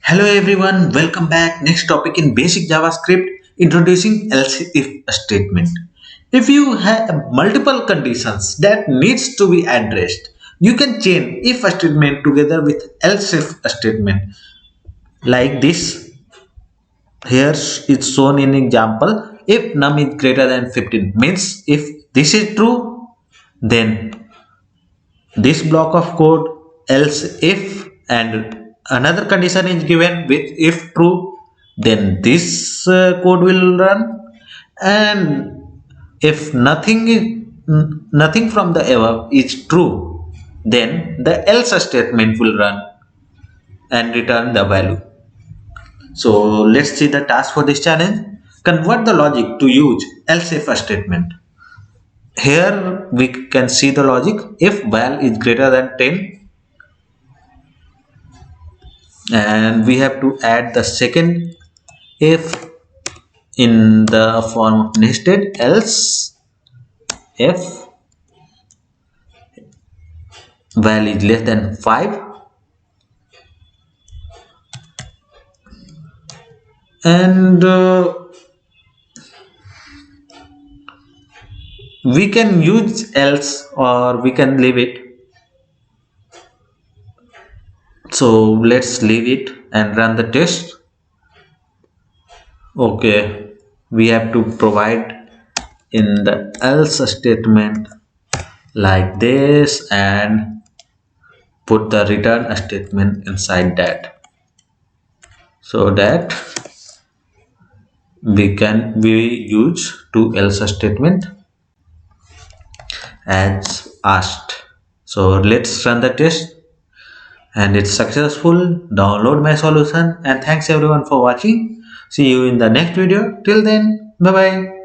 Hello everyone, welcome back. Next topic in basic JavaScript, introducing else if statement. If you have multiple conditions that needs to be addressed, you can chain if statement together with else if statement like this. Here it's shown in example. If num is greater than 15 means if this is true, then this block of code, else if, and another condition is given with if true, then this code will run. And if nothing from the above is true, then the else statement will run and return the value. So let's see the task for this challenge. Convert the logic to use else if statement. Here we can see the logic. If val is greater than 10, and we have to add the second if in the form of nested else if val is less than 5, and we can use else or we can leave it. So let's leave it and run the test. Okay, we have to provide in the else statement like this and put the return statement inside that, so that we use to else statement as asked. So let's run the test, and it's successful. Download my solution, and thanks everyone for watching. See you in the next video. Till then, bye bye.